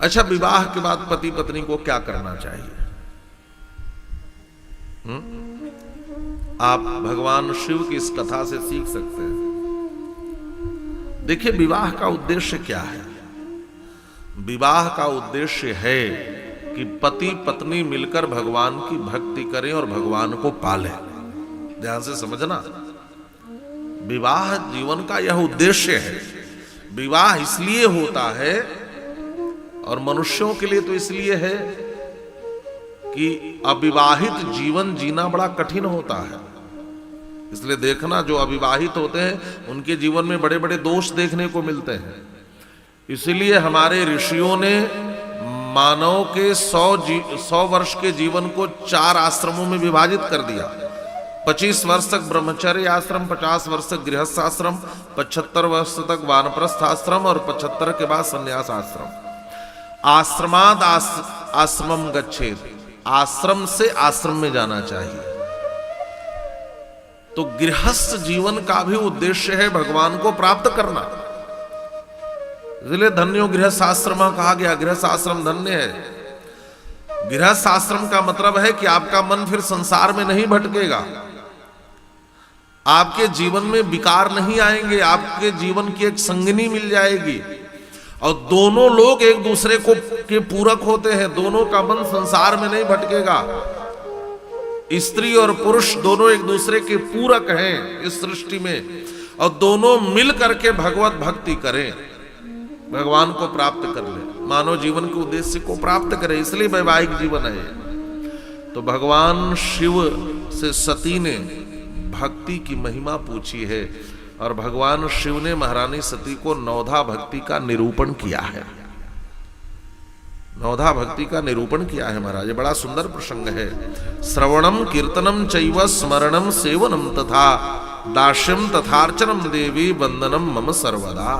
अच्छा, विवाह के बाद पति पत्नी को क्या करना चाहिए? आप भगवान शिव की इस कथा से सीख सकते हैं। देखिए, विवाह का उद्देश्य क्या है? विवाह का उद्देश्य है कि पति पत्नी मिलकर भगवान की भक्ति करें और भगवान को पालें। ध्यान से समझना, विवाह जीवन का यह उद्देश्य है। विवाह इसलिए होता है, और मनुष्यों के लिए तो इसलिए है कि अविवाहित जीवन जीना बड़ा कठिन होता है। इसलिए देखना, जो अविवाहित होते हैं उनके जीवन में बड़े बड़े दोष देखने को मिलते हैं। इसलिए हमारे ऋषियों ने मानव के 100 वर्ष के जीवन को 4 आश्रमों में विभाजित कर दिया। 25 वर्ष तक ब्रह्मचर्य आश्रम, 50 वर्ष तक गृहस्थ आश्रम, 75 वर्ष तक वानप्रस्थ आश्रम और 75 के बाद संन्यास आश्रम। आश्रमाद आश्रमम गच्छेत, आश्रम से आश्रम में जाना चाहिए। तो गृहस्थ जीवन का भी उद्देश्य है भगवान को प्राप्त करना। इसलिए धन्यो गृहस्थ आश्रम कहा गया। गृहस्थ आश्रम धन्य है। गृहस्थ आश्रम का मतलब है कि आपका मन फिर संसार में नहीं भटकेगा, आपके जीवन में विकार नहीं आएंगे, आपके जीवन की एक संगिनी मिल जाएगी और दोनों लोग एक दूसरे को के पूरक होते हैं। दोनों का मन संसार में नहीं भटकेगा। स्त्री और पुरुष दोनों एक दूसरे के पूरक हैं इस सृष्टि में, और दोनों मिल करके भगवत भक्ति करें, भगवान को प्राप्त कर ले, मानव जीवन के उद्देश्य को प्राप्त करें। इसलिए वैवाहिक जीवन है। तो भगवान शिव से सती ने भक्ति की महिमा पूछी है, और भगवान शिव ने महारानी सती को नवधा भक्ति का निरूपण किया है। नवधा भक्ति का निरूपण किया है महाराज। बड़ा सुंदर प्रसंग है। श्रवणम कीर्तनम चैव स्मरणम सेवनम तथा दास्यम तथार्चनम देवी वंदनम मम सर्वदा।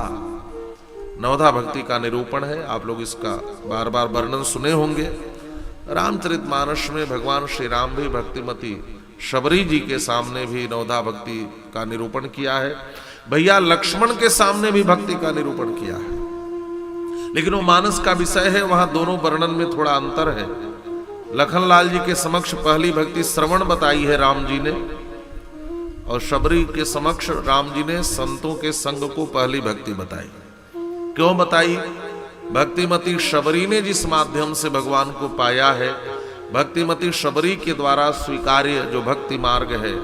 नवधा भक्ति का निरूपण है। आप लोग इसका बार बार वर्णन सुने होंगे। रामचरितमानस में भगवान श्री राम भी भक्तिमती शबरी जी के सामने भी नवधा भक्ति का निरूपण किया है। भैया लक्ष्मण के सामने भी भक्ति का निरूपण किया है, लेकिन वो मानस का विषय है, वहां दोनों वर्णन में थोड़ा अंतर है। लखनलाल जी के समक्ष पहली भक्ति श्रवण बताई है राम जी ने, और शबरी के समक्ष राम जी ने संतों के संग को पहली भक्ति बताई। क्यों बताई? भक्तिमती शबरी ने जिस माध्यम से भगवान को पाया है, भक्तिमती शबरी के द्वारा स्वीकार्य जो भक्ति मार्ग है,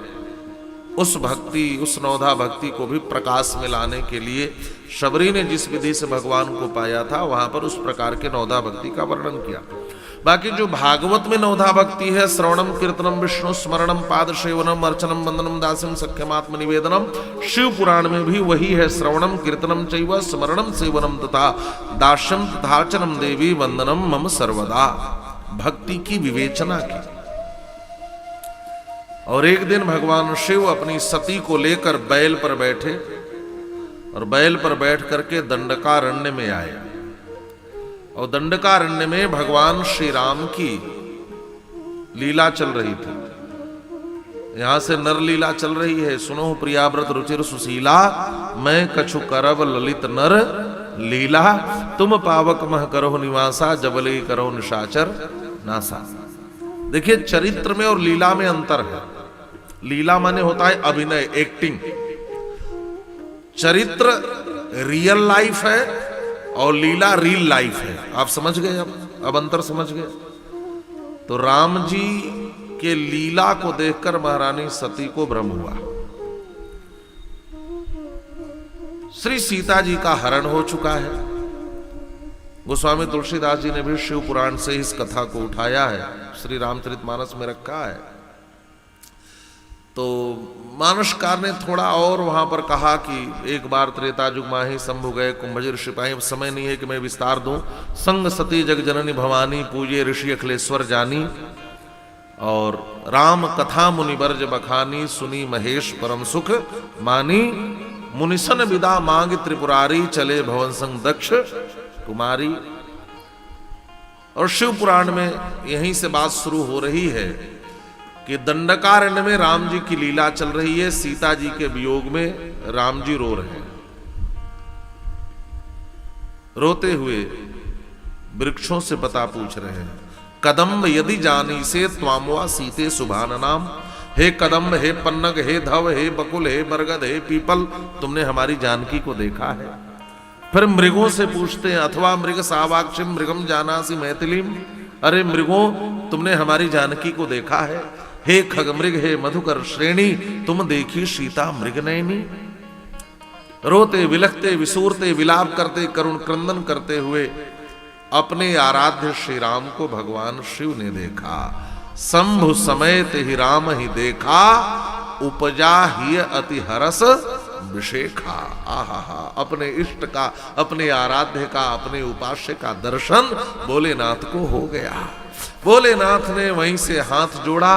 उस भक्ति, उस नवधा भक्ति को भी प्रकाश में लाने के लिए शबरी ने जिस विधि से भगवान को पाया था, वहां पर उस प्रकार के नवधा भक्ति का वर्णन किया। बाकी जो भागवत में नवधा भक्ति है, श्रवणम कीर्तनम विष्णु स्मरणम पाद सेवनम अर्चनम वंदनम दास्यम सख्यमात्म निवेदनम, शिव पुराण में भी वही है। श्रवणम कीर्तनम चैव स्मरणम सेवनम तथा दास्यम तथार्चनम देवी वंदनम मम सर्वदा। भक्ति की विवेचना की। और एक दिन भगवान शिव अपनी सती को लेकर बैल पर बैठे, और बैल पर बैठ करके दंडकारण्य में आए। और दंडकारण्य में भगवान श्री राम की लीला चल रही थी। यहां से नर लीला चल रही है। सुनो प्रियाव्रत रुचिर सुशीला, मैं कछु करव ललित नर लीला, तुम पावक मह करो निवासा, जबले करो निशाचर नासा। देखिए, चरित्र में और लीला में अंतर है। लीला माने होता है अभिनय, एक्टिंग। चरित्र रियल लाइफ है और लीला रियल लाइफ है। आप समझ गए? अब अंतर समझ गए? तो राम जी के लीला को देखकर महारानी सती को भ्रम हुआ। श्री सीता जी का हरण हो चुका है। गोस्वामी तुलसीदास जी ने भी शिव पुराण से इस कथा को उठाया है, श्री रामचरितमानस में रखा है। तो मानसकार ने थोड़ा और वहां पर कहा कि एक बार त्रेता युग माही शंभु गए कुंभज ऋषि पाही। समय नहीं है कि मैं विस्तार दूं। संग सती जग जननी भवानी, पूजे ऋषि अखिलेश्वर जानी, और राम कथा मुनि बरज बखानी, सुनी महेश परम सुख मानी, मुनिसन विदा मांग त्रिपुरारी, चले भवन संग दक्ष कुमारी। और शिव पुराण में यहीं से बात शुरू हो रही है कि दंडकारण्य में राम जी की लीला चल रही है। सीता जी के वियोग में राम जी रो रहे हैं। रोते हुए वृक्षों से पता पूछ रहे हैं। कदम्ब यदि जानी से त्वामवा सीते सुभान नाम। हे कदम्ब, हे पन्नग, हे धव, हे बकुल, हे बरगद, हे पीपल, तुमने हमारी जानकी को देखा है? फिर मृगों से पूछते हैं, अथवा मृग सावाक्षिम मृगम जानासी मैथिलीम। अरे मृगों, तुमने हमारी जानकी को देखा है? हे खगमृग, हे मधुकर श्रेणी, तुम देखी सीता मृग नयनी। रोते विलखते विसूरते विलाप करते करुण क्रंदन करते हुए अपने आराध्य श्री राम को भगवान शिव ने देखा। शंभु समेत ही राम ही देखा, उपजा ही अति हरस विशेखा। आहा, अपने इष्ट का, अपने आराध्य का, अपने उपास्य का दर्शन भोलेनाथ को हो गया। भोलेनाथ ने वहीं से हाथ जोड़ा।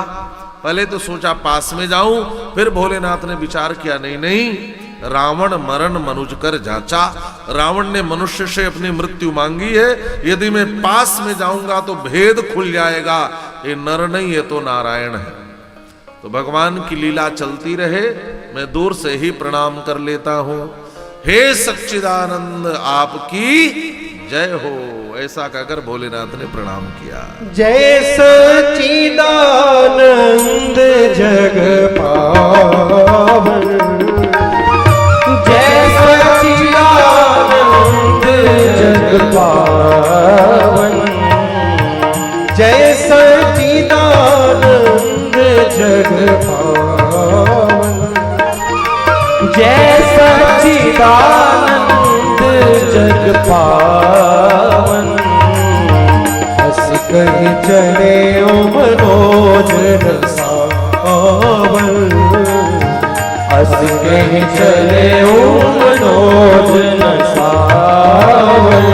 पहले तो सोचा पास में जाऊं, फिर भोलेनाथ ने विचार किया नहीं नहीं, रावण मरण मनुज कर जाचा। रावण ने मनुष्य से अपनी मृत्यु मांगी है, यदि मैं पास में जाऊंगा तो भेद खुल जाएगा। ये नर नहीं, ये तो नारायण है। तो भगवान की लीला चलती रहे, मैं दूर से ही प्रणाम कर लेता हूं। हे सच्चिदानंद, आपकी जय हो। ऐसा कहकर भोलेनाथ ने प्रणाम किया। जय सच्चिदानंद जग पावन, जय सच्चिदानंद जग पावन, जय सच्चिदानंद जग पावन, जय सच्चिदानंद जग पावन। हंस कहीं चले ओ मनोज रसावन, हंस कहीं चले ओ मनोज रसावन।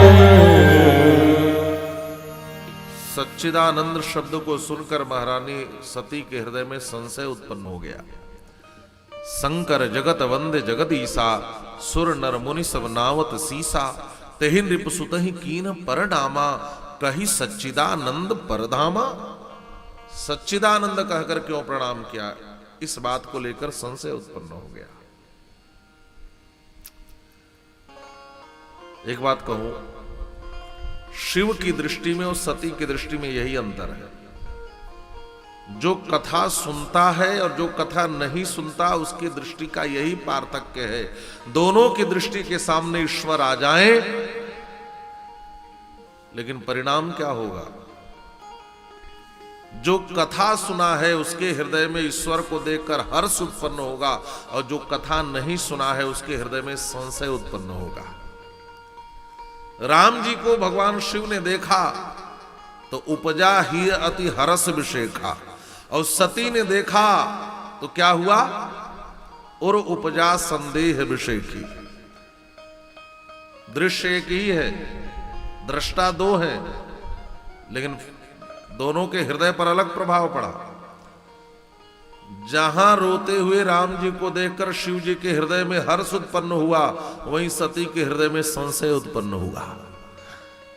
सच्चिदानंद शब्द को सुनकर महारानी सती के हृदय में संशय उत्पन्न हो गया। शंकर जगत वंदे जगदीसा, सुर नर मुनि सब नावत सीसा। तेहि नृप सुतहि कीन परनामा, कही सच्चिदानंद परधामा। सच्चिदानंद कहकर क्यों प्रणाम किया, इस बात को लेकर संशय उत्पन्न हो गया। एक बात कहूं, शिव की दृष्टि में और सती की दृष्टि में यही अंतर है। जो कथा सुनता है और जो कथा नहीं सुनता, उसकी दृष्टि का यही पार्थक्य है। दोनों की दृष्टि के सामने ईश्वर आ जाए, लेकिन परिणाम क्या होगा? जो कथा सुना है उसके हृदय में ईश्वर को देखकर हर्ष उत्पन्न होगा, और जो कथा नहीं सुना है उसके हृदय में संशय उत्पन्न होगा। राम जी को भगवान शिव ने देखा तो उपजा ही अति हरस विशेखा, और सती ने देखा तो क्या हुआ? और उपजा संदेह विशेखी। दृश्य एक ही है, दृष्टा दो हैं, लेकिन दोनों के हृदय पर अलग प्रभाव पड़ा। जहां रोते हुए राम जी को देखकर शिव जी के हृदय में हर्ष उत्पन्न हुआ, वहीं सती के हृदय में संशय उत्पन्न हुआ।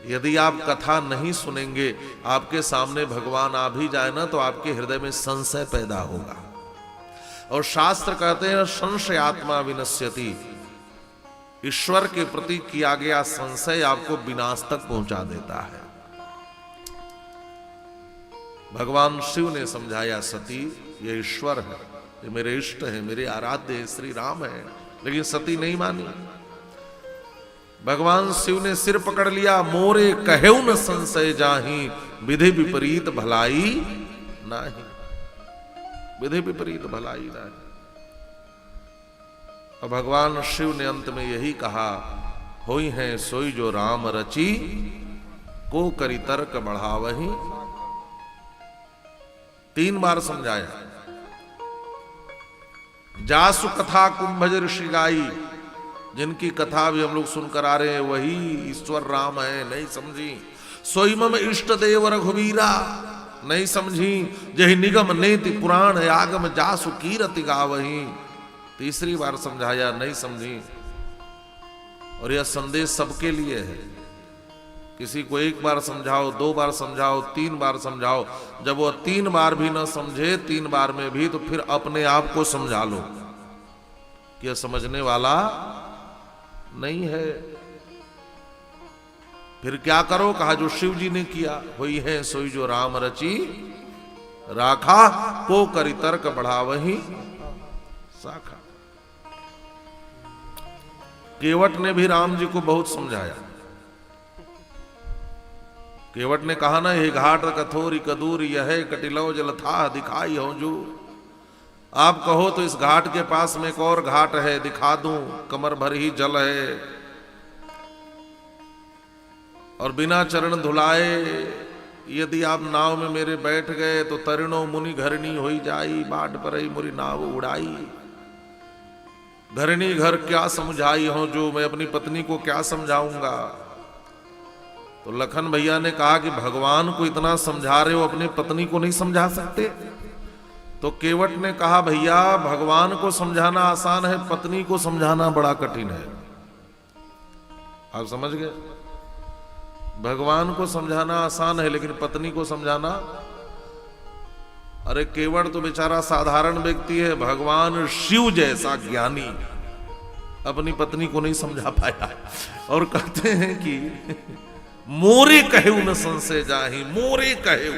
यदि आप कथा नहीं सुनेंगे, आपके सामने भगवान आ भी जाए ना, तो आपके हृदय में संशय पैदा होगा। और शास्त्र कहते हैं संशय आत्मा विनश्यति। ईश्वर के प्रति किया गया संशय आपको विनाश तक पहुंचा देता है। भगवान शिव ने समझाया, सती ये ईश्वर है, ये मेरे इष्ट है, मेरे आराध्य श्री राम है। लेकिन सती नहीं मानी। भगवान शिव ने सिर पकड़ लिया, मोरे कहेउ न संशय जाहि, विधि विपरीत भलाई नाही। विधि विपरीत भलाई नाही। और भगवान शिव ने अंत में यही कहा, होई है सोई जो राम रची, को करी तर्क बढ़ावही। 3 बार समझाया। जासु कथा कुंभज ऋषि गाई, जिनकी कथा भी हम लोग सुनकर आ रहे हैं, वही ईश्वर राम है, नहीं समझी। सोई मम इष्ट देव रघुवीरा, नहीं समझी। जहि निगम नेति पुराण आगम जासु कीरति गावही। 3री बार समझाया, नहीं समझी। और यह संदेश सबके लिए है। किसी को 1 बार समझाओ, 2 बार समझाओ, 3 बार समझाओ। जब वो 3 बार भी ना समझे, 3 बार में भी, तो फिर अपने आप को समझा लो कि यह समझने वाला नहीं है। फिर क्या करो? कहा जो शिव जी ने किया, हुई है सोई जो राम रची राखा, को करी तर्क बढ़ावही शाखा। केवट ने भी राम जी को बहुत समझाया। केवट ने कहा ना, ये घाट कथोरी कदूर यह कटिलो जल था दिखाई हो जो। आप कहो तो इस घाट के पास में एक और घाट है, दिखा दूं, कमर भर ही जल है, और बिना चरण धुलाए यदि आप नाव में मेरे बैठ गए तो तरणो मुनि घरणी होई जाई, बाट पर ही मुरी नाव उड़ाई। घरणी घर क्या समझाई हो जो, मैं अपनी पत्नी को क्या समझाऊंगा? तो लखन भैया ने कहा कि भगवान को इतना समझा रहे हो, अपनी पत्नी को नहीं समझा सकते? तो केवट ने कहा भैया भगवान को समझाना आसान है, पत्नी को समझाना बड़ा कठिन है। आप समझ गए? भगवान को समझाना आसान है लेकिन पत्नी को समझाना, अरे केवट तो बेचारा साधारण व्यक्ति है, भगवान शिव जैसा ज्ञानी अपनी पत्नी को नहीं समझा पाया। और कहते हैं कि मोरे कहेऊ न संशय जाहि, मोरे कहेऊ,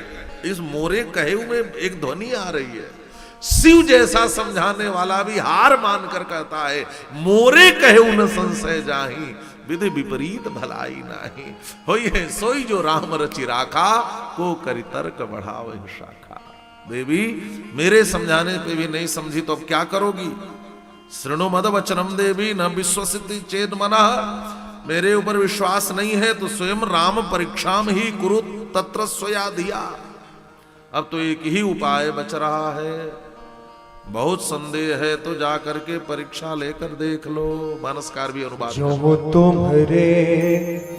इस मोरे कहेऊ में एक ध्वनि आ रही है। शिव जैसा समझाने वाला भी हार मानकर कहता है मोरे कहेऊ न संशय जाहि, विधि विपरीत भलाई नाही, होई है सोई जो राम रचि राखा, को करी तर्क बढ़ावहि शाखा। देवी मेरे समझाने पे भी नहीं समझी तो अब क्या करोगी? शृणु मद वचनम देवी न विश्वसिति चेत मनः, मेरे ऊपर विश्वास नहीं है तो स्वयं राम परीक्षाम ही कुरु तत्र स्वया धिया। अब तो एक ही उपाय बच रहा है, बहुत संदेह है तो जाकर के परीक्षा लेकर देख लो। मानसकार भी अनुवाद। जो तुम्हारे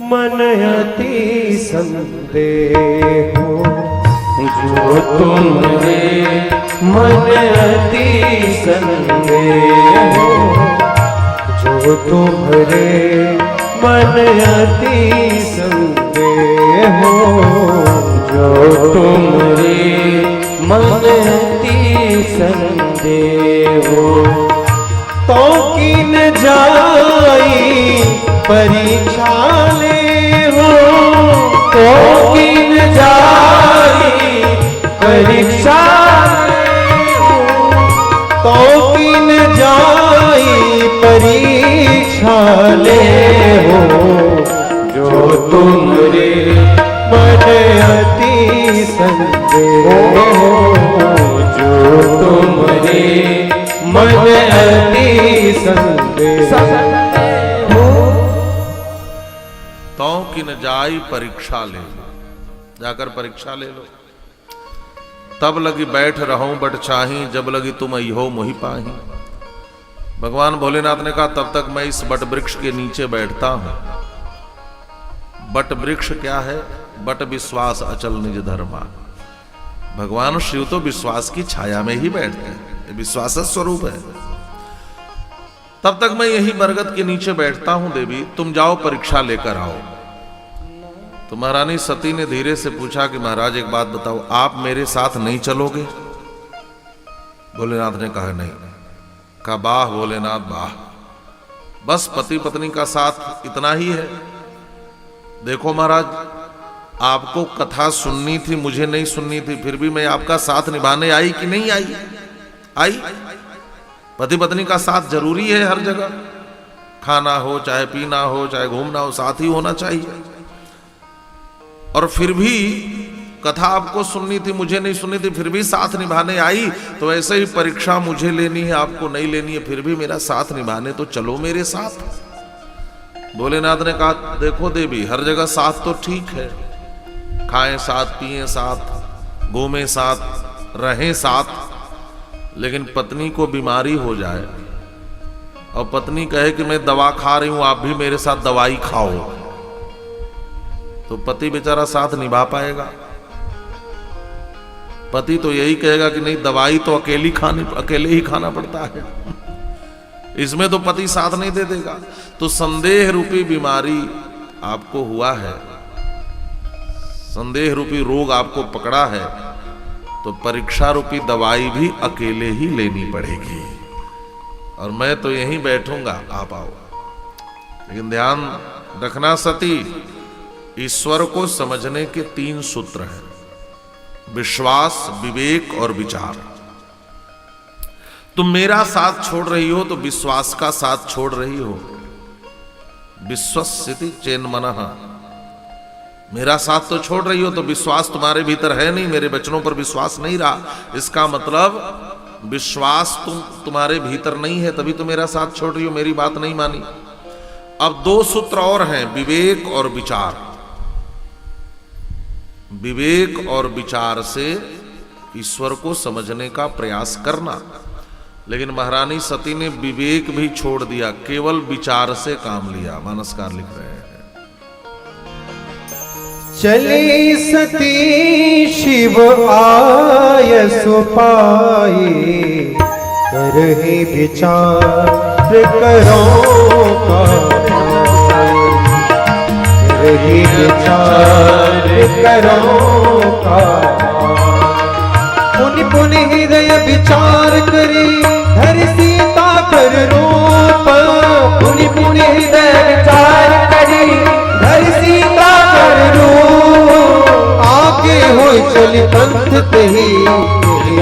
मन अति संदेह हो, जो तुम्हारे मन अति संदेह हो, जो तुम्हारे मन अति संदेह हो, जो तुम्हारे मन अति संदेह हो, तो किन जाई परीक्षा ले हो, तो किन जाई परीक्षा ले हो, तो किन जाई परीक्षा ले हो, जो तुम्हारे मन अति संदेह हो, जो तुम्हारे मन अति संदेह हो, तो किन जाई परीक्षा ले लो, जाकर परीक्षा ले लो। तब लगी बैठ रहूं बट चाही, जब लगी तुम अइहो मोहि पाही। भगवान भोलेनाथ ने कहा तब तक मैं इस बट वृक्ष के नीचे बैठता हूं। बट वृक्ष क्या है? बट विश्वास अचल निज धर्मा। भगवान शिव तो विश्वास की छाया में ही बैठते हैं, विश्वास स्वरूप है। तब तक मैं यही बरगद के नीचे बैठता हूं देवी, तुम जाओ परीक्षा लेकर आओ। तो महारानी सती ने धीरे से पूछा कि महाराज एक बात बताओ, आप मेरे साथ नहीं चलोगे? भोलेनाथ ने कहा नहीं। कहा वाह भोलेनाथ वाह, बस पति पत्नी का साथ इतना ही है। देखो महाराज, आपको कथा सुननी थी, मुझे नहीं सुननी थी, फिर भी मैं आपका साथ निभाने आई कि नहीं आई? आई। पति पत्नी का साथ जरूरी है हर जगह, खाना हो चाहे पीना हो चाहे घूमना हो, साथ ही होना चाहिए। और फिर भी कथा आपको सुननी थी, मुझे नहीं सुननी थी, फिर भी साथ निभाने आई। तो ऐसे ही परीक्षा मुझे लेनी है, आपको नहीं लेनी है, फिर भी मेरा साथ निभाने तो चलो मेरे साथ। भोलेनाथ ने कहा देखो देवी, हर जगह साथ तो ठीक है, खाएं साथ, पिएं साथ, घूमें साथ, रहें साथ, लेकिन पत्नी को बीमारी हो जाए और पत्नी कहे कि मैं दवा खा रही हूं, आप भी मेरे साथ दवाई खाओ, तो पति बेचारा साथ निभा पाएगा? पति तो यही कहेगा कि नहीं, दवाई तो अकेले ही खाना पड़ता है, इसमें तो पति साथ नहीं दे देगा। तो संदेह रूपी बीमारी आपको हुआ है, संदेह रूपी रोग आपको पकड़ा है, तो परीक्षा रूपी दवाई भी अकेले ही लेनी पड़ेगी। और मैं तो यहीं बैठूंगा, आप आओ। लेकिन ध्यान रखना सती, ईश्वर को समझने के 3 सूत्र हैं, विश्वास, विवेक और विचार। तुम मेरा साथ छोड़ रही हो तो विश्वास का साथ छोड़ रही हो। विश्वसिति चेन मनः, मेरा साथ तो छोड़ रही हो तो विश्वास तुम्हारे भीतर है नहीं, मेरे वचनों पर विश्वास नहीं रहा। इसका मतलब विश्वास तुम्हारे भीतर नहीं है, तभी तो मेरा साथ छोड़ रही हो, मेरी बात नहीं मानी। अब 2 सूत्र और हैं, विवेक और विचार। विवेक और विचार से ईश्वर को समझने का प्रयास करना। लेकिन महारानी सती ने विवेक भी छोड़ दिया, केवल विचार से काम लिया। मानसकार लिख रहे हैं, चली सती शिव आय सुपाई, करहि विचार करो का, करहि विचार करो का। पुनि पुनि हृदय विचार करी, धरि सीता कर रूप। पुनि पुनि हृदय विचार करी, धरि सीता कर रूप। आगे होय चली पंथ तेहि,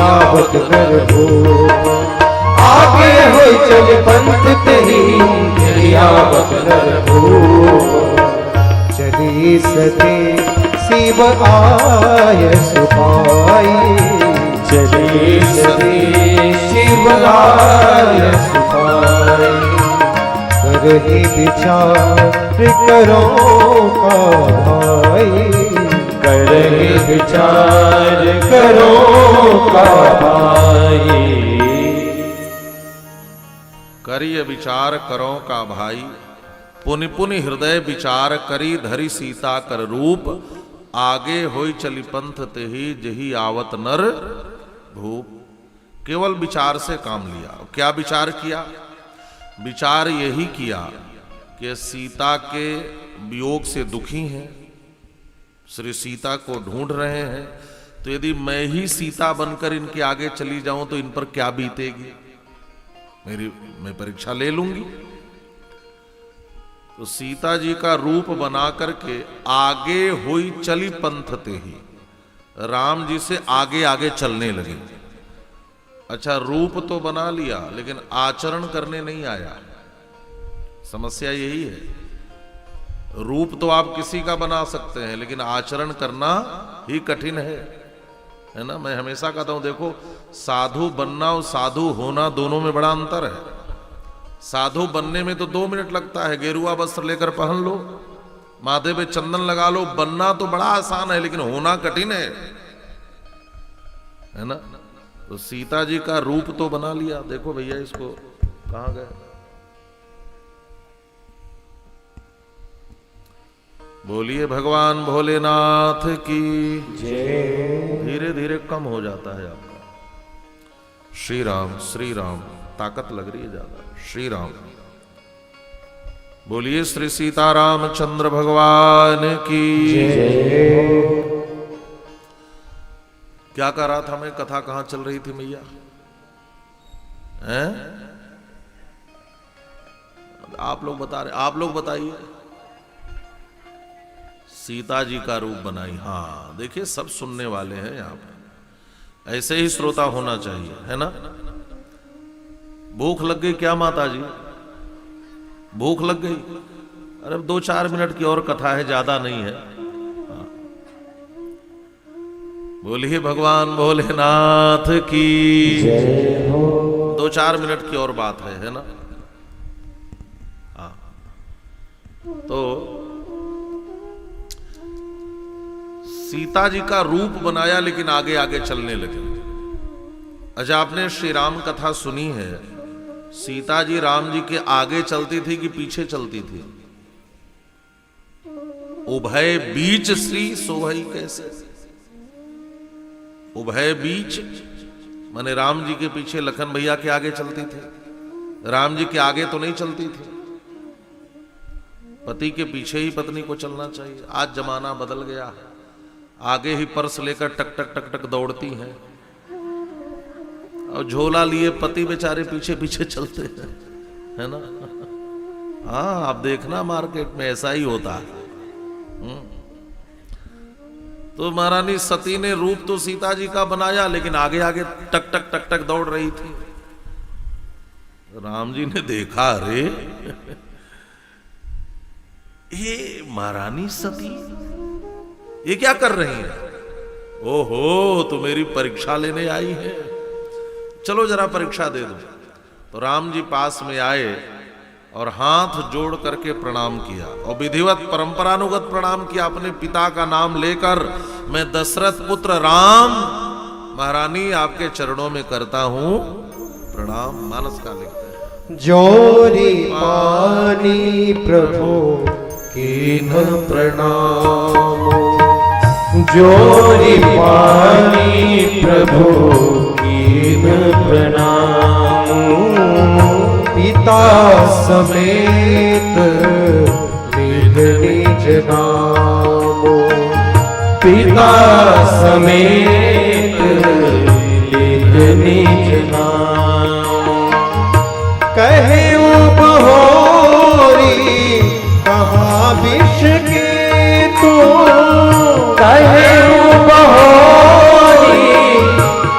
आवत कर भूप। आगे होय चली पंथ तेहि, आवत कर भूप। चली सती शिव आय सुपाई, चली सती शिव आय सुपाई। करहि विचार करो का भाई, करहि विचार करो का भाई। करिय विचार करो का भाई, पुनि पुनि हृदय विचार करी, धरि सीता कर रूप। आगे होई चली पंथ तेहि, जही आवत नर भूप। केवल विचार से काम लिया। क्या विचार किया? विचार यही किया कि सीता के वियोग से दुखी हैं, श्री सीता को ढूंढ रहे हैं, तो यदि मैं ही सीता बनकर इनके आगे चली जाऊं तो इन पर क्या बीतेगी, मैं परीक्षा ले लूंगी। तो सीता जी का रूप बना करके आगे हुई चली पंथ तेहि, राम जी से आगे आगे चलने लगे। अच्छा, रूप तो बना लिया लेकिन आचरण करने नहीं आया। समस्या यही है, रूप तो आप किसी का बना सकते हैं लेकिन आचरण करना ही कठिन है ना। मैं हमेशा कहता हूं, देखो साधु बनना और साधु होना दोनों में बड़ा अंतर है। साधु बनने में तो 2 मिनट लगता है, गेरुआ वस्त्र लेकर पहन लो, माथे पे चंदन लगा लो। बनना तो बड़ा आसान है लेकिन होना कठिन है ना। तो सीता जी का रूप तो बना लिया। देखो भैया, इसको कहां गए? बोलिए भगवान भोलेनाथ की जय। धीरे धीरे कम हो जाता है आपका। श्री राम श्री राम, ताकत लग रही है ज्यादा। श्री राम। बोलिए श्री सीताराम चंद्र भगवान की जय। क्या कर रहा था मैं? कथा कहां चल रही थी मैया? हैं? आप लोग बता रहे, आप लोग बताइए। सीता जी का रूप बनाई। हाँ देखिए, सब सुनने वाले हैं यहां पर, ऐसे ही श्रोता होना चाहिए, है ना। भूख लग गई क्या माता जी? भूख लग गई? अरे 2-4 मिनट की और कथा है, ज्यादा नहीं है। हाँ। बोलिए भगवान भोलेनाथ की जय हो। 2-4 मिनट की और बात है ना। हाँ, तो सीता जी का रूप बनाया लेकिन आगे आगे चलने लगे। अच्छा, आपने श्री राम कथा सुनी है, सीता जी राम जी के आगे चलती थी कि पीछे चलती थी? उभय बीच श्री सोभई कैसे। उभय बीच माने राम जी के पीछे लखन भैया के आगे चलती थी, राम जी के आगे तो नहीं चलती थी। पति के पीछे ही पत्नी को चलना चाहिए। आज जमाना बदल गया है, आगे ही पर्स लेकर टक टक टक टक दौड़ती हैं और झोला लिए पति बेचारे पीछे पीछे चलते हैं, है ना। हाँ, आप देखना मार्केट में ऐसा ही होता है। तो महारानी सती ने रूप तो सीता जी का बनाया, लेकिन आगे आगे टक टक टक टक दौड़ रही थी। राम जी ने देखा, अरे ये महारानी सती ये क्या कर रही है? ओहो, तो मेरी परीक्षा लेने आई है, चलो जरा परीक्षा दे दो। तो राम जी पास में आए और हाथ जोड़ करके प्रणाम किया और विधिवत परंपरानुगत प्रणाम किया अपने पिता का नाम लेकर। मैं दशरथ पुत्र राम महारानी आपके चरणों में करता हूं प्रणाम। मानस का लिखते हैं, जोरी पानी प्रभु कीन प्रणाम, जोरी पानी प्रभु कीन प्रणाम, पिता समेत लीन निज नाम, पिता समेत लीन निज नाम, कहे बहोरी कहाँ विष के तो, कहे बहोरी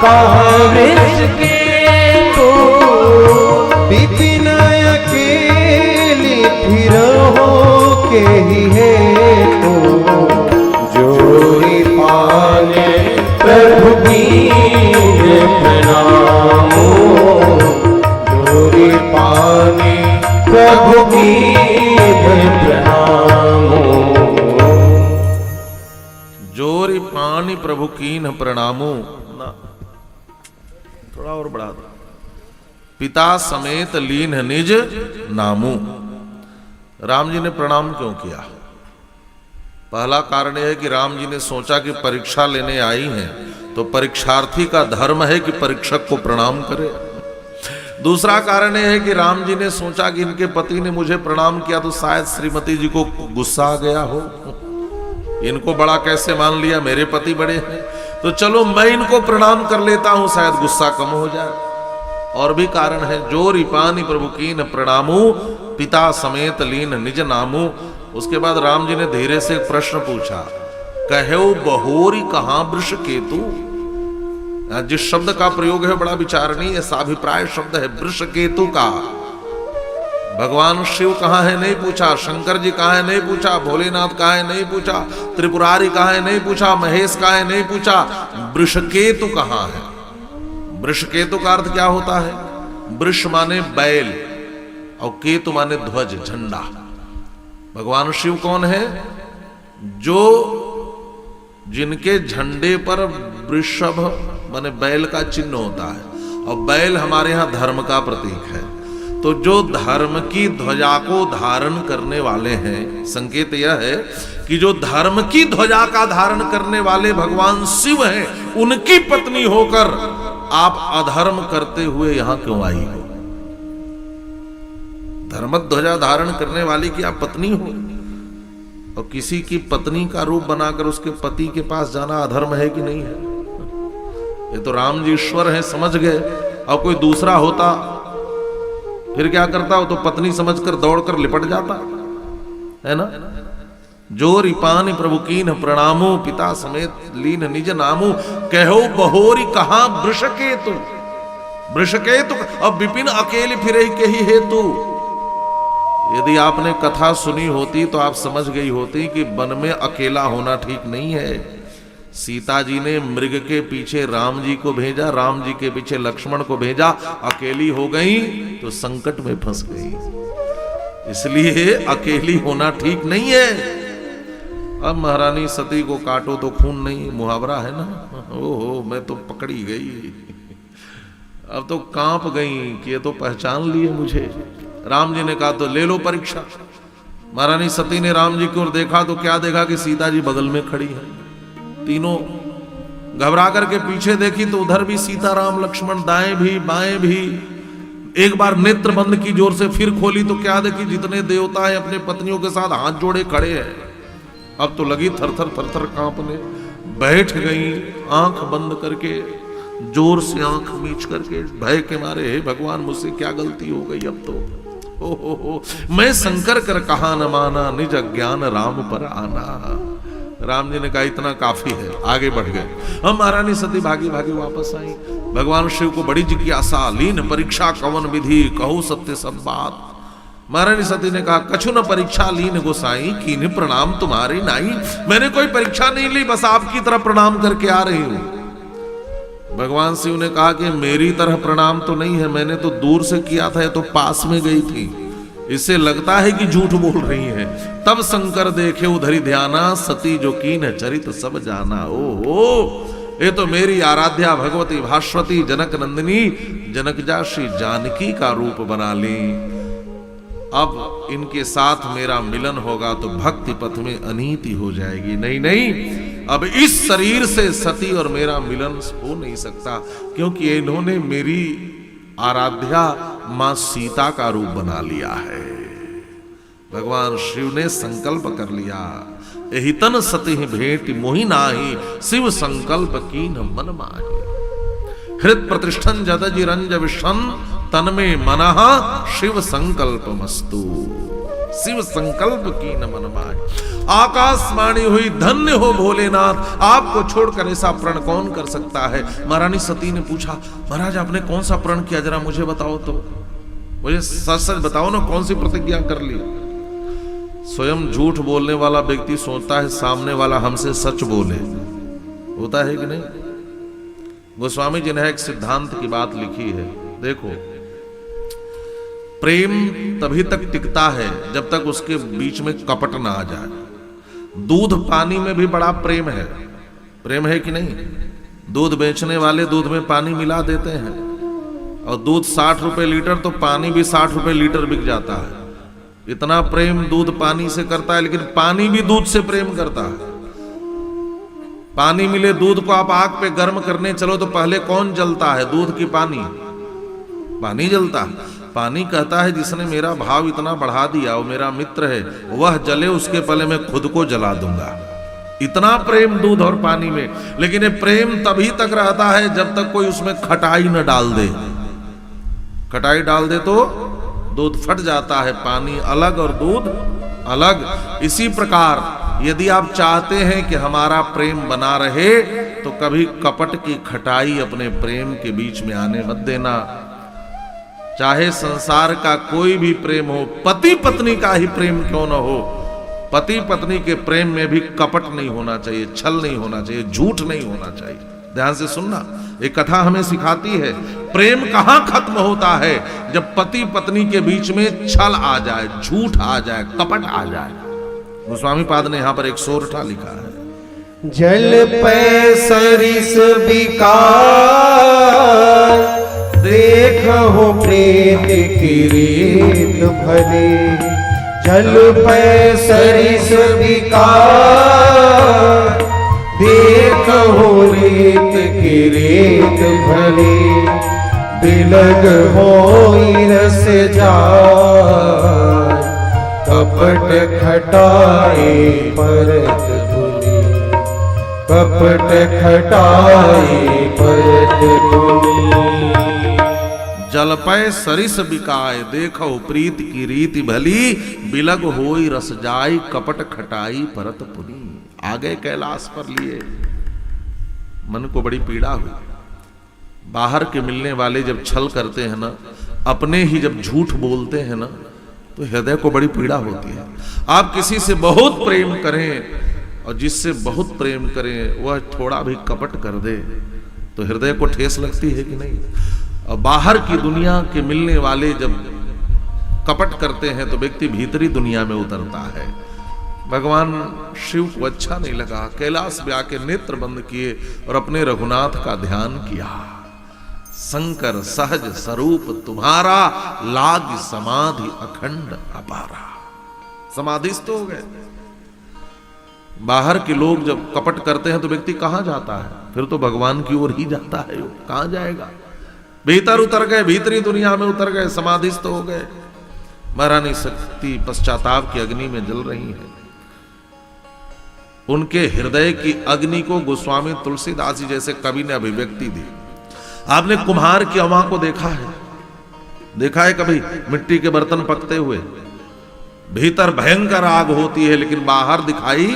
कहाँ विष के तो, विपिन अकेली फिर हो के ही है तो, जोरी पाने प्रभु कीन प्रणाम, जोरी पानी प्रभु कीन प्रणाम, जोरी पानी प्रभु कीन प्रणामो ना, थोड़ा और बढ़ा दो, पिता समेत लीन निज नामू। राम जी ने प्रणाम क्यों किया? पहला कारण यह है कि राम जी ने सोचा कि परीक्षा लेने आई हैं तो परीक्षार्थी का धर्म है कि परीक्षक को प्रणाम करे। दूसरा कारण यह है कि राम जी ने सोचा कि इनके पति ने मुझे प्रणाम किया तो शायद श्रीमती जी को गुस्सा आ गया हो, इनको बड़ा कैसे मान लिया, मेरे पति बड़े हैं, तो चलो मैं इनको प्रणाम कर लेता हूं, शायद गुस्सा कम हो जाए। और भी कारण है, जो रिपानी प्रभु कीन प्रणामू, पिता समेत लीन निज नामू। उसके बाद राम जी ने धीरे से एक प्रश्न पूछा, कहो बहोरी कहां वृष केतु। जिस शब्द का प्रयोग है बड़ा विचारणीय साभिप्राय शब्द है, वृष केतु का। भगवान शिव कहाँ है नहीं पूछा, शंकर जी कहाँ है नहीं पूछा, भोलेनाथ कहाँ है नहीं पूछा, त्रिपुरारी कहाँ है नहीं पूछा, महेश कहाँ है नहीं पूछा, वृषकेतु कहाँ है। वृषकेतु का अर्थ क्या होता है? वृष माने बैल और केतु माने ध्वज, झंडा। भगवान शिव कौन है? जो जिनके झंडे पर वृषभ माने बैल का चिन्ह होता है, और बैल हमारे यहां धर्म का प्रतीक है। तो जो धर्म की ध्वजा को धारण करने वाले हैं, संकेत यह है कि जो धर्म की ध्वजा का धारण करने वाले भगवान शिव हैं, उनकी पत्नी होकर आप अधर्म करते हुए यहां क्यों आई हो? धर्म ध्वजा धारण करने वाली की आप पत्नी हो, और किसी की पत्नी का रूप बनाकर उसके पति के पास जाना अधर्म है कि नहीं है? ये तो राम जी ईश्वर हैं, समझ गए। और कोई दूसरा होता फिर क्या करता? हो तो पत्नी समझकर दौड़कर लिपट जाता, है ना। जो रिपान प्रभु कीन प्रणामो, पिता समेत लीन निज नामू, कहो बहोरी कहां वृषकेतु। वृषकेतु अब विपिन अकेले फिरे के ही हेतु। यदि आपने कथा सुनी होती तो आप समझ गई होती कि वन में अकेला होना ठीक नहीं है। सीता जी ने मृग के पीछे राम जी को भेजा, राम जी के पीछे लक्ष्मण को भेजा, अकेली हो गई तो संकट में फंस गई। इसलिए अकेली होना ठीक नहीं है। अब महारानी सती को काटो तो खून नहीं, मुहावरा है ना। ओहो, मैं तो पकड़ी गई, अब तो कांप गई कि ये तो पहचान लिए मुझे। राम जी ने कहा तो ले लो परीक्षा। महारानी सती ने राम जी की ओर देखा तो क्या देखा कि सीता जी बगल में खड़ी है। तीनों घबरा करके पीछे देखी तो उधर भी सीताराम लक्ष्मण, दाएं भी बाएं भी। एक बार नेत्र बंद की जोर से, फिर खोली तो क्या देखी, जितने देवता हैं अपने पत्नियों के साथ हाथ जोड़े खड़े हैं। अब तो लगी थरथर थरथर कांपने, बैठ गई आंख बंद करके, जोर से आंख मीच करके, भय के मारे, हे भगवान मुझसे क्या गलती हो गई अब तो। ओ मैं शंकर कर कहा न माना, निज अज्ञान राम पर आना। राम जी ने कहा इतना काफी है, आगे बढ़ गए। हम महारानी सती भागी भागी वापस आई। भगवान शिव को बड़ी जिज्ञासा, लीन परीक्षा कवन विधि, कहू सत्य सब बात। महारानी सती ने कहा कछु न परीक्षा लीन गोसाई, कीन्ही प्रणाम तुम्हारी नाई। मैंने कोई परीक्षा नहीं ली, बस आपकी तरह प्रणाम करके आ रही हूं। भगवान शिव ने कहा कि मेरी तरह प्रणाम तो नहीं है, मैंने तो दूर से किया था, ये तो पास में गई थी, इससे लगता है कि झूठ बोल रही है। तब शंकर देखे उधरी ध्याना, सती जो कीन चरित सब जाना। ओहो, ये तो मेरी आराध्या भगवती भास्वती जनक नंदिनी जनक जाशी जानकी का रूप बना ली। अब इनके साथ मेरा मिलन होगा तो भक्ति पथ में अनीति हो जाएगी। नहीं नहीं, अब इस शरीर से सती और मेरा मिलन हो नहीं सकता, क्योंकि इन्होंने मेरी आराध्या मां सीता का रूप बना लिया है। भगवान शिव ने संकल्प कर लिया, एहि तन सती भेंट मोहि नाही, शिव संकल्प कीन मन माही। हृत प्रतिष्ठन जदजि रंज विषन, तन में मनः शिव संकल्प मस्तु। शिव संकल्प कीन मन माही। आकाशवाणी हुई, धन्य हो भोलेनाथ, आपको छोड़कर ऐसा प्रण कौन कर सकता है। महारानी सती ने पूछा, महाराज आपने कौन सा प्रण किया, जरा मुझे बताओ तो, मुझे सच सच बताओ ना, कौन सी प्रतिज्ञा कर ली। स्वयं झूठ बोलने वाला व्यक्ति सोचता है सामने वाला हमसे सच बोले, होता है कि नहीं। गोस्वामी जी ने एक सिद्धांत की बात लिखी है, देखो, प्रेम तभी तक टिकता है जब तक उसके बीच में कपट ना आ जाए। दूध पानी में भी बड़ा प्रेम है कि नहीं। दूध बेचने वाले दूध में पानी मिला देते हैं, और दूध 60 रुपए लीटर, तो पानी भी 60 रुपए लीटर बिक जाता है। इतना प्रेम दूध पानी से करता है, लेकिन पानी भी दूध से प्रेम करता है। पानी मिले दूध को आप आग पे गर्म करने चलो तो पहले कौन जलता है, दूध की पानी? पानी जलता है। पानी कहता है जिसने मेरा भाव इतना बढ़ा दिया, वो मेरा मित्र है, वह जले उसके पहले मैं खुद को जला दूंगा। इतना प्रेम दूध और पानी में। लेकिन ये प्रेम तभी तक रहता है जब तक कोई उसमें खटाई न डाल दे। खटाई डाल दे तो दूध फट जाता है, पानी अलग और दूध अलग। इसी प्रकार यदि आप चाहते हैं कि हमारा प्रेम बना रहे, तो कभी कपट की खटाई अपने प्रेम के बीच में आने मत देना। चाहे संसार का कोई भी प्रेम हो, पति पत्नी का ही प्रेम क्यों न हो, पति पत्नी के प्रेम में भी कपट नहीं होना चाहिए, छल नहीं होना चाहिए, झूठ नहीं होना चाहिए। ध्यान से सुनना, एक कथा हमें सिखाती है प्रेम कहां खत्म होता है, जब पति पत्नी के बीच में छल आ जाए, झूठ आ जाए, कपट आ जाए। गोस्वामी पाद ने यहां पर एक सोरठा लिखा है, जल पे सरिस विकार, देखो प्रीत की रीत भली। जल पे सरिस विकार, देखो रीत की रीत भली। बिलग होई रस जाय, कपट खटाई परत भूली। कपट खटाई परत भूली। जलपय सरिस बिकाय, देखो प्रीत की रीति भली। बिलग होई रस जाय, कपट खटाई परत पुनी। आ गए कैलाश पर लिए, मन को बड़ी पीड़ा हुई। बाहर के मिलने वाले जब छल करते हैं ना, अपने ही जब झूठ बोलते हैं ना, तो हृदय को बड़ी पीड़ा होती है। आप किसी से बहुत प्रेम करें, और जिससे बहुत प्रेम करें वह थोड़ा भी कपट कर दे, तो हृदय को ठेस लगती है कि नहीं। और बाहर की दुनिया के मिलने वाले जब कपट करते हैं, तो व्यक्ति भीतरी दुनिया में उतरता है। भगवान शिव को अच्छा नहीं लगा, कैलाश में आके नेत्र बंद किए और अपने रघुनाथ का ध्यान किया। शंकर सहज स्वरूप तुम्हारा, लाग समाधि अखंड अपारा। समाधिस्थ हो गए। बाहर के लोग जब कपट करते हैं तो व्यक्ति कहां जाता है? फिर तो भगवान की ओर ही जाता है। कहां जाएगा? भीतर उतर गए, भीतरी दुनिया में उतर गए, समाधिस्थ हो गए। महारानी सती पश्चाताप की अग्नि में जल रही है। उनके हृदय की अग्नि को गोस्वामी तुलसीदास जी जैसे कवि ने अभिव्यक्ति दी। आपने कुम्हार की अमा को देखा है कभी? मिट्टी के बर्तन पकते हुए, भीतर भयंकर आग होती है लेकिन बाहर दिखाई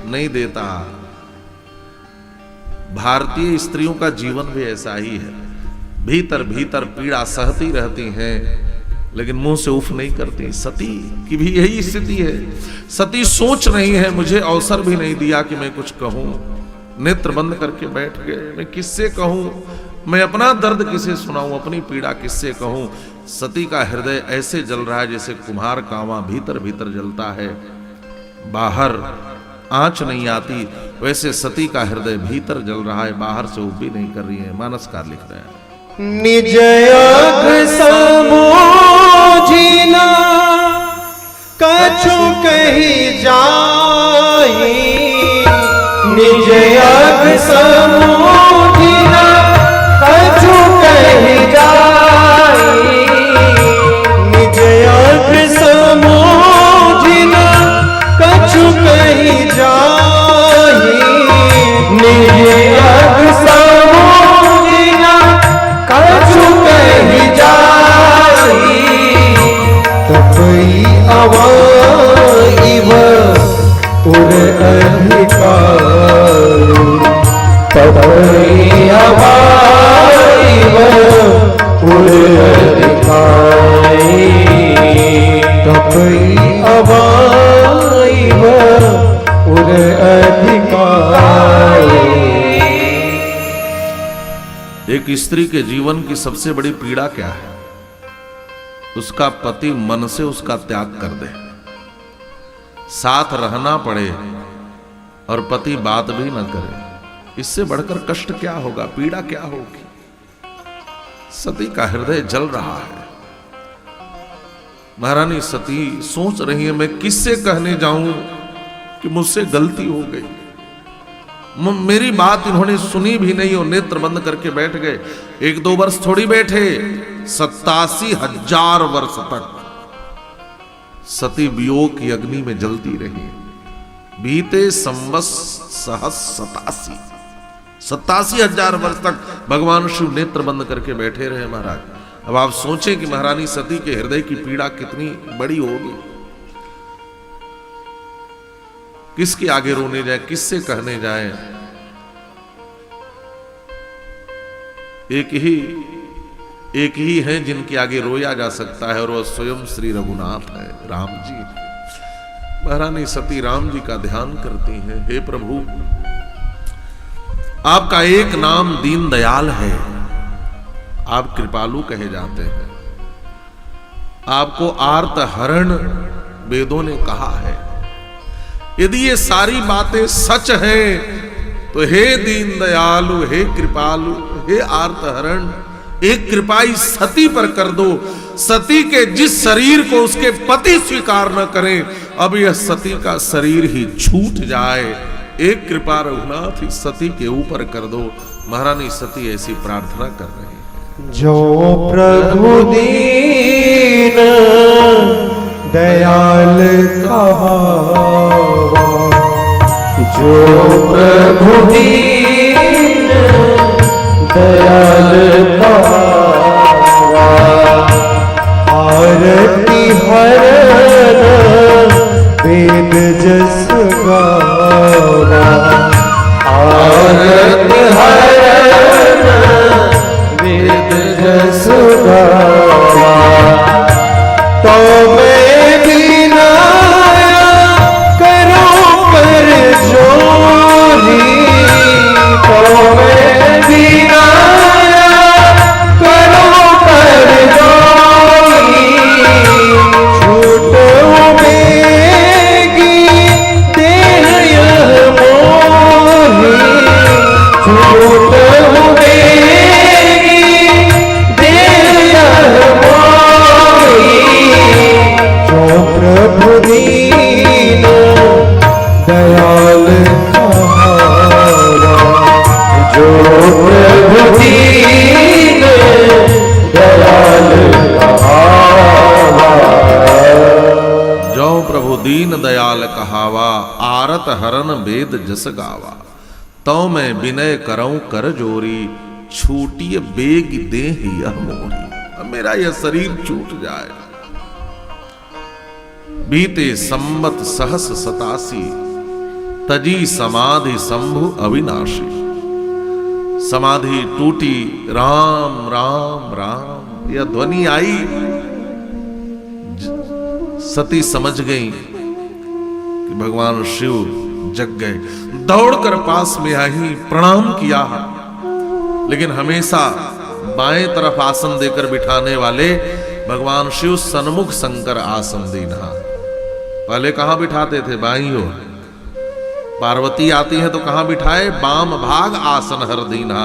नहीं देता। भारतीय स्त्रियों का जीवन भी ऐसा ही है, भीतर भीतर पीड़ा सहती रहती हैं लेकिन मुंह से उफ नहीं करती। सती की भी यही स्थिति है। सती सोच रही है, मुझे अवसर भी नहीं दिया कि मैं कुछ कहूं। नेत्र बंद करके बैठ गए, मैं किससे कहूं, मैं अपना दर्द किसे सुनाऊं, अपनी पीड़ा किससे कहूं। सती का हृदय ऐसे जल रहा है जैसे कुम्हार कांवा भीतर भीतर जलता है, बाहर आंच नहीं आती, वैसे सती का हृदय भीतर जल रहा है, बाहर से उफ भी नहीं कर रही है। मानसकार लिख रहे हैं, निज अग समोझिना कछु कही जाई, निज अग समोझिना कछु कही जाई, निज अग समोझिना कछु कही जाई, निज अग समोझिना कछु कही जाई, तपई अवाइव उर अधिकार, तपई अवाइव उर अधिकारी, तपई अवाइव उर अधिकारी। एक स्त्री के जीवन की सबसे बड़ी पीड़ा क्या है? उसका पति मन से उसका त्याग कर दे, साथ रहना पड़े और पति बात भी न करे। इससे बढ़कर कष्ट क्या होगा, पीड़ा क्या होगी? सती का हृदय जल रहा है। महारानी सती सोच रही है, मैं किससे कहने जाऊं कि मुझसे गलती हो गई। मेरी बात इन्होंने सुनी भी नहीं और नेत्र बंद करके बैठ गए। 1-2 वर्ष थोड़ी बैठे, 87,000 वर्ष तक सती वियोग की अग्नि में जलती रही। बीते संवत्सर 87,000 वर्ष तक भगवान शिव नेत्र बंद करके बैठे रहे महाराज। अब आप सोचें कि महारानी सती के हृदय की पीड़ा कितनी बड़ी होगी। किसके आगे रोने जाए, किससे कहने जाए? एक ही है जिनके आगे रोया जा सकता है और वह स्वयं श्री रघुनाथ है, राम जी। महारानी सती राम जी का ध्यान करती हैं, हे प्रभु आपका एक नाम दीन दयाल है, आप कृपालु कहे जाते हैं, आपको आर्त हरण वेदों ने कहा है। यदि ये सारी बातें सच हैं तो हे दीन दयालु, हे कृपालु, हे आर्तहरण, एक कृपा इस सती पर कर दो। सती के जिस शरीर को उसके पति स्वीकार न करें, अब यह सती का शरीर ही छूट जाए। एक कृपा रघुनाथ इस सती के ऊपर कर दो। महारानी सती ऐसी प्रार्थना कर रही है। जो प्रभु दीन दयाल कहावा, जो प्रभु दीन दयाल कहावा, आरती हरण वेद जस गावा, आरती हरण वेद जस गावा, तो मैं बिना करो कर जोरी, तो मैं बिना करो कर जोरी, छूट उबेगी देह यह मोही, छूट उबेगी देह यह मोही, जो प्रभु दीन दयाल कहावा, जो प्रभु दीन दयाल कहावा, जो प्रभु दीन दयाल कहावा, आरत हरन वेद जस गावा, तो मैं विनय करऊं कर जोरी, छूटिय बेग देह यह मोरी। अब मेरा यह शरीर छूट जाए। बीते संवत 87 तजी समाधि शंभु अविनाशी। समाधि टूटी, राम राम राम यह ध्वनि आई, सती समझ गई कि भगवान शिव जग गए। दौड़कर पास में आई, प्रणाम किया, लेकिन हमेशा बाएं तरफ आसन देकर बिठाने वाले भगवान शिव सन्मुख शंकर आसन दीना। पहले कहां बिठाते थे? बाईं ओर। पार्वती आती है तो कहां बिठाए? बाम भाग आसन हर दीना।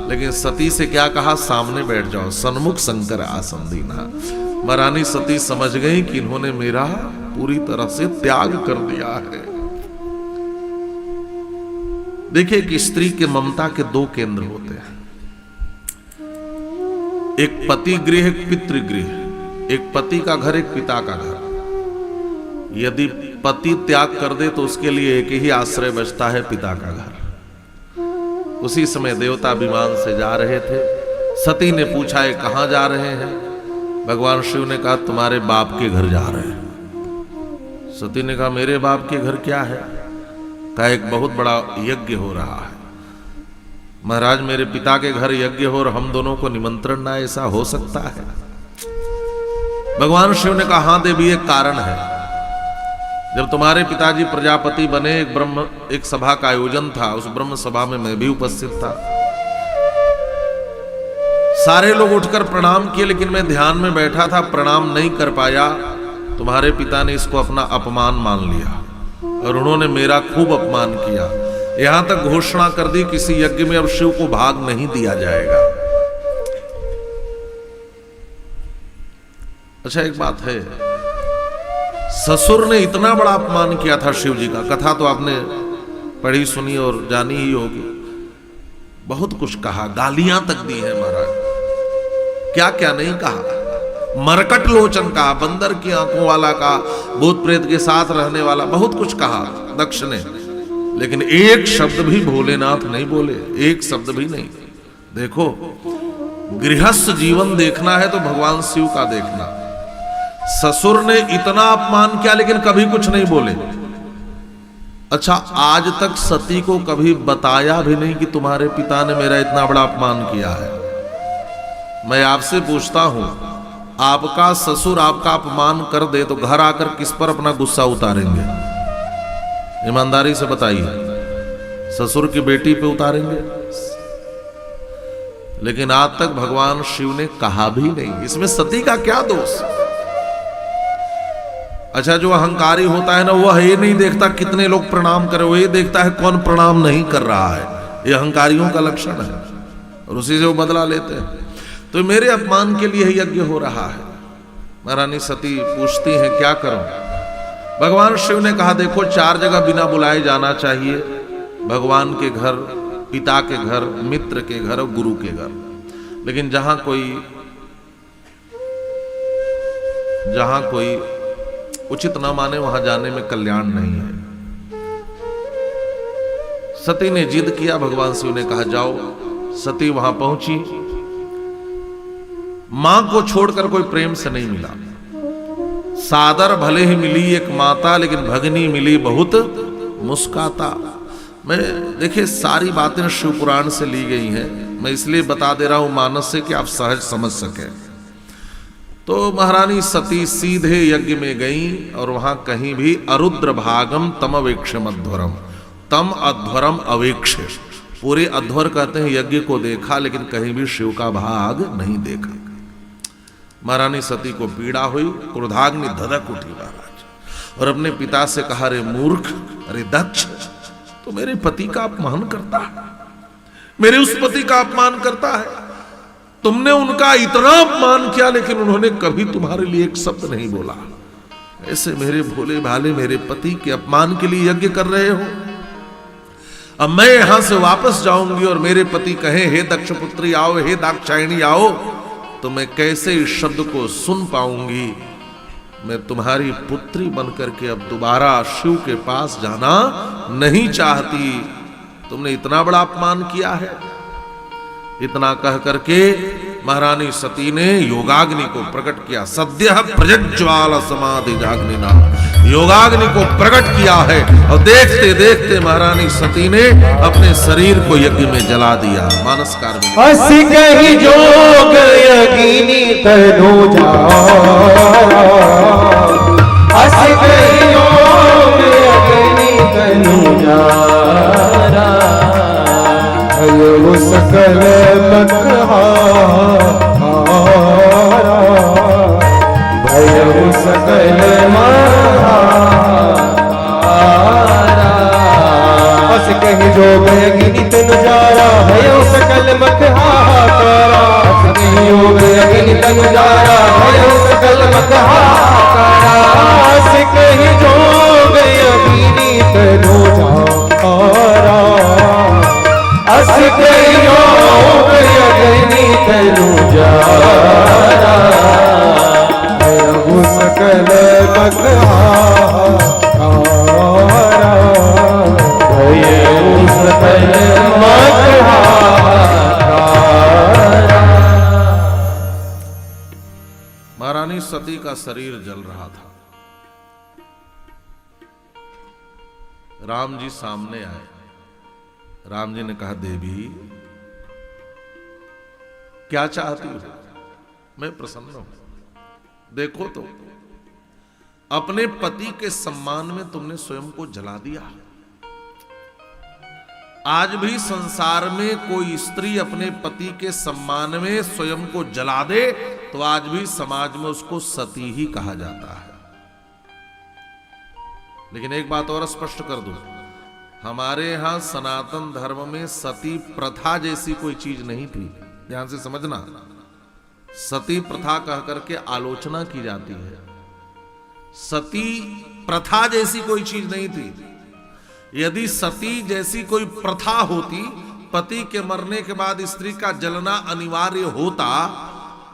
लेकिन सती से क्या कहा? सामने बैठ जाओ, सन्मुख शंकर आसन दीना। महारानी सती समझ गई कि इन्होंने मेरा पूरी तरह से त्याग कर दिया है। देखिए कि स्त्री के ममता के दो केंद्र होते हैं, एक पति गृह, एक पितृगृह। एक पति का घर, एक पिता का घर। यदि पति त्याग कर दे तो उसके लिए एक ही आश्रय बचता है, पिता का घर। उसी समय देवता विमान से जा रहे थे। सती ने पूछा, ये कहां जा रहे हैं? भगवान शिव ने कहा, तुम्हारे बाप के घर जा रहे हैं। सती ने कहा, मेरे बाप के घर क्या है? कहा, एक बहुत बड़ा यज्ञ हो रहा है। महाराज, मेरे पिता के घर यज्ञ हो और हम दोनों को निमंत्रण ना, ऐसा हो सकता है? भगवान शिव ने कहा, हां देवी, एक कारण है। जब तुम्हारे पिताजी प्रजापति बने, एक सभा का आयोजन था। उस ब्रह्म सभा में मैं भी उपस्थित था। सारे लोग उठकर प्रणाम किए, लेकिन मैं ध्यान में बैठा था, प्रणाम नहीं कर पाया। तुम्हारे पिता ने इसको अपना अपमान मान लिया और उन्होंने मेरा खूब अपमान किया। यहां तक घोषणा कर दी, किसी यज्ञ में अब शिव को भाग नहीं दिया जाएगा। अच्छा, एक बात है, ससुर ने इतना बड़ा अपमान किया था शिव जी का। कथा तो आपने पढ़ी सुनी और जानी ही होगी। बहुत कुछ कहा, गालियां तक दी है महाराज, क्या क्या नहीं कहा। मरकट लोचन कहा, बंदर की आंखों वाला कहा, भूत प्रेत के साथ रहने वाला, बहुत कुछ कहा दक्ष ने। लेकिन एक शब्द भी भोलेनाथ नहीं बोले, एक शब्द भी नहीं। देखो, गृहस्थ जीवन देखना है तो भगवान शिव का देखना। ससुर ने इतना अपमान किया लेकिन कभी कुछ नहीं बोले। अच्छा, आज तक सती को कभी बताया भी नहीं कि तुम्हारे पिता ने मेरा इतना बड़ा अपमान किया है। मैं आपसे पूछता हूं, आपका ससुर आपका अपमान कर दे तो घर आकर किस पर अपना गुस्सा उतारेंगे? ईमानदारी से बताइए, ससुर की बेटी पे उतारेंगे? लेकिन आज तक भगवान शिव ने कहा भी नहीं। इसमें सती का क्या दोष? अच्छा, जो अहंकारी होता है ना, वह ये नहीं देखता कितने लोग प्रणाम करे, वो ये देखता है कौन प्रणाम नहीं कर रहा है। ये अहंकारियों का लक्षण है और उसी से वो बदला लेते हैं। तो मेरे अपमान के लिए यज्ञ हो रहा है। महारानी सती पूछती हैं, क्या करूं? भगवान शिव ने कहा, देखो, 4 जगह बिना बुलाए जाना चाहिए। भगवान के घर, पिता के घर, मित्र के घर और गुरु के घर। लेकिन जहां कोई उचित ना माने, वहां जाने में कल्याण नहीं है। सती ने जिद किया, भगवान शिव ने कहा, जाओ। सती वहां पहुंची। मां को छोड़कर कोई प्रेम से नहीं मिला। सादर भले ही मिली एक माता, लेकिन भगनी मिली बहुत मुस्काता। मैं देखिए, सारी बातें शिव पुराण से ली गई हैं। मैं इसलिए बता दे रहा हूं मानस से कि आप सहज समझ सकें। तो महारानी सती सीधे यज्ञ में गई और वहां कहीं भी अरुद्र भागम तम अवेक्षम अध्वरम, तम अध्वरम अवेक्ष, पूरे अध्वर कहते हैं यज्ञ को देखा, लेकिन कहीं भी शिव का भाग नहीं देखा। महारानी सती को पीड़ा हुई, क्रोधाग्नि धधक उठी महाराज, और अपने पिता से कहा, रे मूर्ख, अरे दक्ष, तो मेरे पति का अपमान करता है, मेरे उस पति का अपमान करता है। तुमने उनका इतना अपमान किया, लेकिन उन्होंने कभी तुम्हारे लिए एक शब्द नहीं बोला। ऐसे मेरे भोले भाले मेरे पति के अपमान के लिए यज्ञ कर रहे हो। अब मैं यहां से वापस जाऊंगी और मेरे पति कहें, हे दक्ष पुत्री आओ, हे दाक्षायणी आओ, तो मैं कैसे इस शब्द को सुन पाऊंगी? मैं तुम्हारी पुत्री बनकर के अब दोबारा शिव के पास जाना नहीं चाहती। तुमने इतना बड़ा अपमान किया है। इतना कह करके महारानी सती ने योगाग्नि को प्रकट किया। सद्यः प्रज्ज्वाल समाधि जाग्निना, योगाग्नि को प्रकट किया है और देखते देखते महारानी सती ने अपने शरीर को यज्ञ में जला दिया। मानसकार में अस कहि जोग यज्ञिनी तनुजा, अस कहि जोग यज्ञिनी तनुजा, भयो सकल मकहारा, भयो सकल मकहारा, अस कहि जोग यज्ञिनी तनुजारा, भयो सकल मकहारा, अस कहि जोग यज्ञिनी तनुजारा, भयो सकल मकहारा, अस कहि जोग यज्ञिनी तनुजारा, अस कहि जोग यज्ञिनी तनुजारा, भयो सकल मकहारा, भयो सकल मकहारा। महारानी सती का शरीर जल रहा था। राम जी सामने आए। राम जी ने कहा, देवी क्या चाहती हो? मैं प्रसन्न हूं। देखो तो, अपने पति के सम्मान में तुमने स्वयं को जला दिया। आज भी संसार में कोई स्त्री अपने पति के सम्मान में स्वयं को जला दे तो आज भी समाज में उसको सती ही कहा जाता है। लेकिन एक बात और स्पष्ट कर दूं, हमारे यहां सनातन धर्म में सती प्रथा जैसी कोई चीज नहीं थी। ध्यान से समझना, सती प्रथा कह करके आलोचना की जाती है। सती प्रथा जैसी कोई चीज नहीं थी। यदि सती जैसी कोई प्रथा होती, पति के मरने के बाद स्त्री का जलना अनिवार्य होता,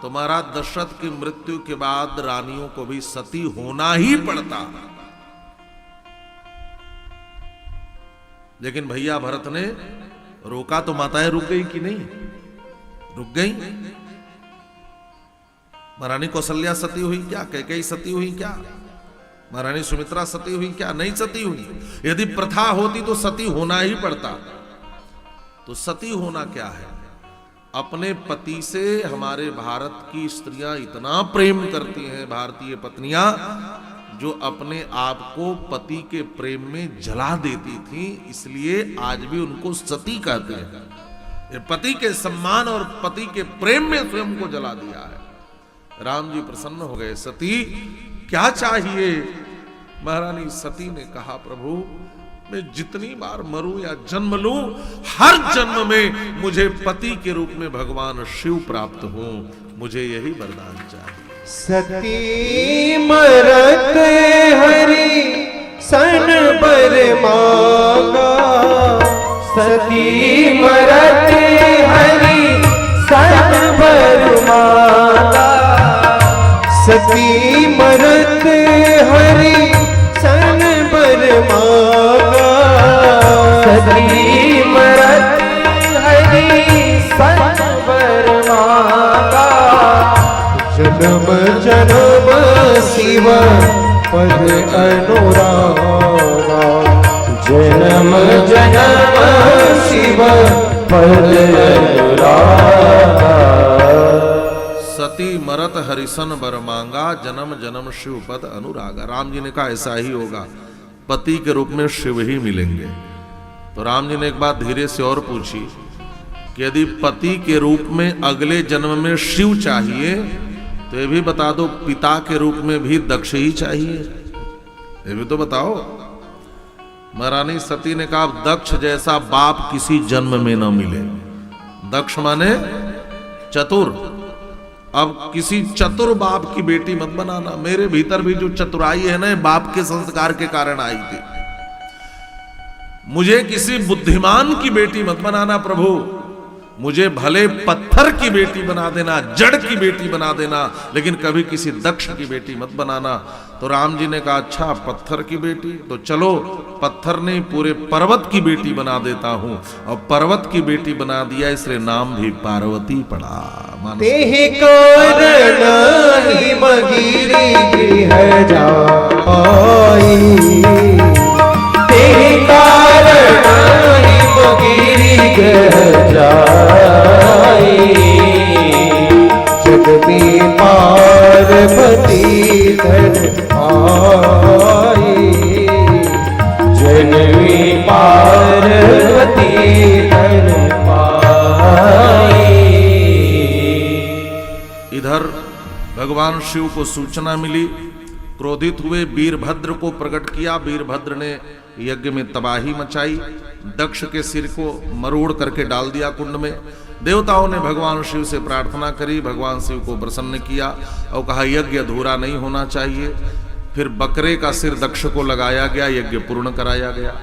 तो महाराज दशरथ की मृत्यु के बाद रानियों को भी सती होना ही पड़ता। लेकिन भैया भरत ने रोका तो माताएं रुक गई कि नहीं? रुक गई। महारानी कौशल्या सती हुई क्या? कैकेयी सती हुई क्या? महारानी सुमित्रा सती हुई क्या? नहीं सती हुई। यदि प्रथा होती तो सती होना ही पड़ता। तो सती होना क्या है? अपने पति से हमारे भारत की स्त्रियां इतना प्रेम करती हैं, भारतीय पत्नियां, जो अपने आप को पति के प्रेम में जला देती थी, इसलिए आज भी उनको सती कहते हैं। ये पति के सम्मान और पति के प्रेम में स्वयं को जला दिया है। राम जी प्रसन्न हो गए। सती क्या चाहिए? महारानी सती ने कहा, प्रभु मैं जितनी बार मरूं या जन्म लूं, हर जन्म में मुझे पति के रूप में भगवान शिव प्राप्त हो। मुझे यही वरदान चाहिए। सती मरत हरि सन बर मांगा, सती मरत हरि सन बर मांगा, सती मरत हरि सन बर मांगा, सती मरत हरि सन बर मांगा, जन्म जन्म शिव पद अनुरागा, जन्म जन्म शिव पद अनुरागा। सती मरत हरिसन बर मांगा, जन्म जन्म शिव पद अनुरागा। राम जी ने कहा ऐसा ही होगा, पति के रूप में शिव ही मिलेंगे। तो राम जी ने एक बात धीरे से और पूछी कि यदि पति के रूप में अगले जन्म में शिव चाहिए तो ये भी बता दो, पिता के रूप में भी दक्ष ही चाहिए? ये भी तो बताओ। महारानी सती ने कहा, दक्ष जैसा बाप किसी जन्म में न मिले। दक्ष माने चतुर। अब किसी चतुर बाप की बेटी मत बनाना। मेरे भीतर भी जो चतुराई है ना, बाप के संस्कार के कारण आई थी। मुझे किसी बुद्धिमान की बेटी मत बनाना प्रभु। मुझे भले पत्थर की बेटी बना देना, जड़ की बेटी बना देना, लेकिन कभी किसी दक्ष की बेटी मत बनाना। तो राम जी ने कहा अच्छा पत्थर की बेटी, तो चलो पत्थर नहीं पूरे पर्वत की बेटी बना देता हूं। और पर्वत की बेटी बना दिया, इसलिए नाम भी पार्वती पड़ा। तेहि कारण ही मगिरी गृह जाई, तेहि कारण ही मगिरी गृह जाई। जग में पार्वती धन आई, जनवी पार्वती धन पाई। इधर भगवान शिव को सूचना मिली, क्रोधित हुए, वीरभद्र को प्रकट किया। वीरभद्र ने यज्ञ में तबाही मचाई, दक्ष के सिर को मरोड़ करके डाल दिया कुंड में। देवताओं ने भगवान शिव से प्रार्थना करी, भगवान शिव को प्रसन्न किया और कहा यज्ञ अधूरा नहीं होना चाहिए। फिर बकरे का सिर दक्ष को लगाया गया, यज्ञ पूर्ण कराया गया।